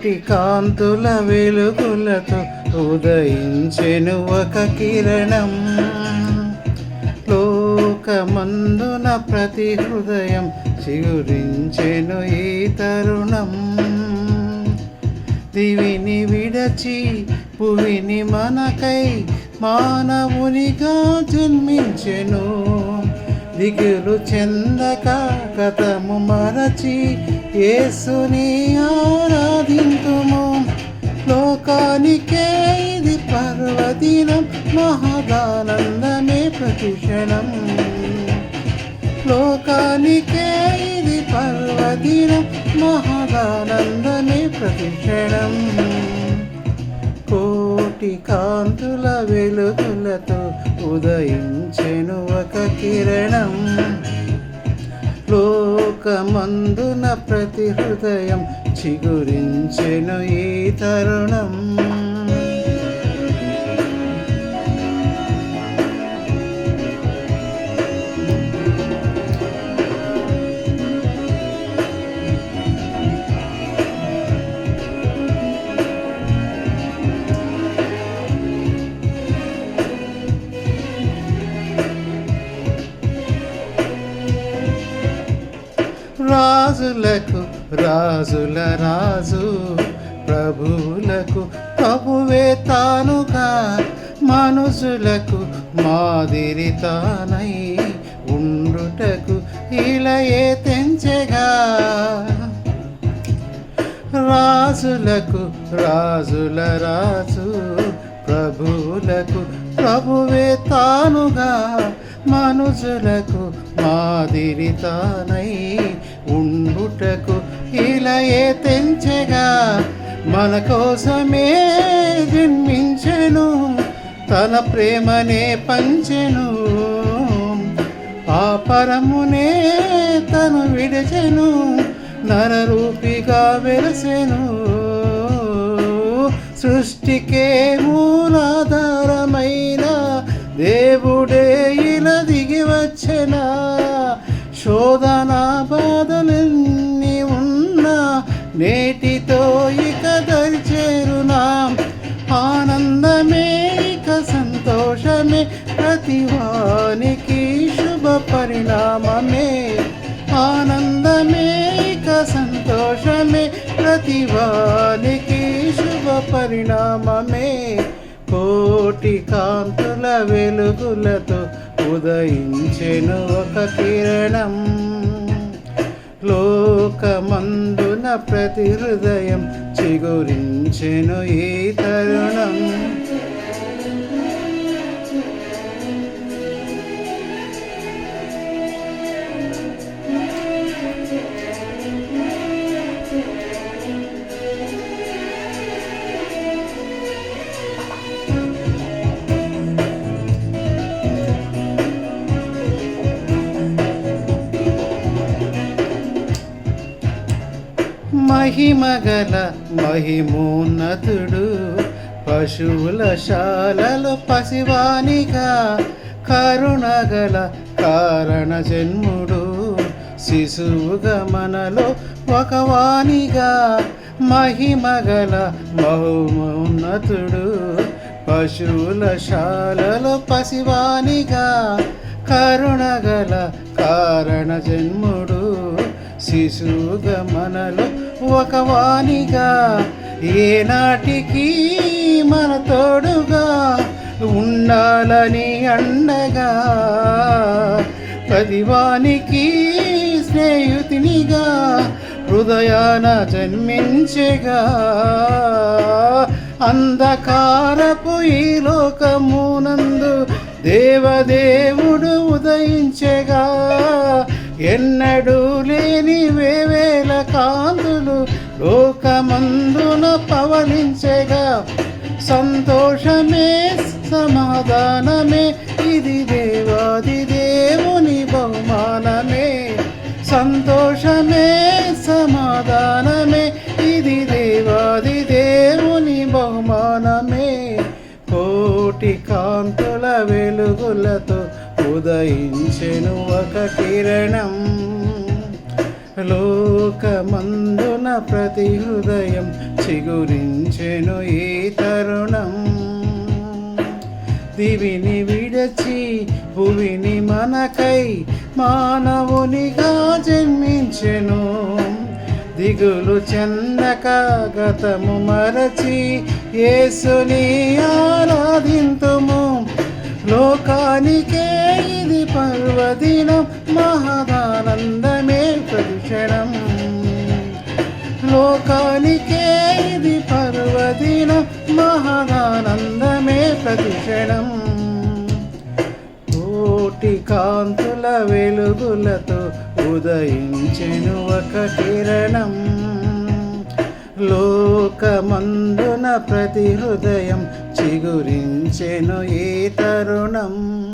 కోటి కాంతుల వెలుగులతో ఉదయించెను ఒక కిరణం. లోకమందున ప్రతి హృదయం చిగురించెను ఈ తరుణం. దివిని విడచి భువిని మనకై మానవునిగా జన్మించెను. దిగులు చెందక గతము మరచి యేసుని ఆరాధింతుము. లోకానికే ఇది పర్వదినం, మహదానందమే ప్రతిక్షణం. లోకానికే ఇది పర్వదినం, మహదానందమే ప్రతిక్షణం. కోటి కాంతుల వెలుగులతో ఉదయించెను ఒక కిరణం. లోకమందున ప్రతి హృదయం చిగురించెను ఈ తరుణం. రాజులకు రాజుల రాజు, ప్రభువులకు ప్రభువే తానుగా, మనుషులకు మాదిరి తానై ఉండుటకు ఇలయే తెంచెగా. రాజులకు రాజుల రాజు, ప్రభువులకు ప్రభువే తానుగా, మనుషులకు మాదిరి తానై ఉండుటకు ఇలయే తెంచెగా. మన కోసమే జన్మించెను, తన ప్రేమనే పంచెను. పాపరమునే తను విడిచెను, నరరూపిగా వెలసెను. సృష్టికే మూలాధారమైన దేవుడే ఇలా దిగి వచ్చెనా. శోధన బాధలన్నీ ఉన్నా నేటితో ఇక దరిచేరునా. ఆనందమే ఇక సంతోషమే ప్రతివానికి శుభ పరిణామమే. ఆనందమే ఇక సంతోషమే ప్రతివానికి శుభ పరిణామమే. కోటి కాంతుల వెలుగులతో ఉదయించెను ఒక కిరణం. లోకమందున ప్రతి హృదయం చిగురించెను ఈ తరుణం. మహిమగల మహిమోన్నతుడు, పశువుల శాలలో పసివానిగా, కరుణగల కారణ జన్ముడు, శిశువుగా మనలో ఒకవానిగా. మహిమగల మహోన్నతుడు, పశువుల శాలలో పసివానిగా, కరుణగల కారణ జన్ముడు, శిశువుగా మనలో ఒకవానిగా. ఏనాటికి మన తోడుగా ఉండాలని అండగా, ప్రతివానికి స్నేహితునిగా హృదయాన జన్మించెగా. అంధకారపు ఈ లోకమునందు దేవదేవుడు ఉదయించెగా. ఎన్నడూ లేని వేవేల కాంతులు లోకమందున పవలించెగా. సంతోషమే సమాధానమే ఇది దేవాది దేవుని బహుమానమే. సంతోషమే సమాధానమే ఇది దేవాది దేవుని బహుమానమే. కోటి కాంతుల వెలుగులతో ఉదయించెను ఒక కిరణం. లోకమందున ప్రతి హృదయం చిగురించెను ఈ తరుణం. దివిని విడచి భువిని మనకై మానవునిగా జన్మించెను. దిగులు చెందక గతము మరచి యేసుని ఆరాధింతుము. లోకానికే ఇది పర్వదినం, మహదానందమే ప్రతిక్షణం. లోకానికే ఇది పర్వదినం, మహదానందమే ప్రతిక్షణం. కోటి కాంతుల వెలుగులతో ఉదయించెను ఒక కిరణం. లోకమందున ప్రతి హృదయం చిగురించెను ఈ తరుణం.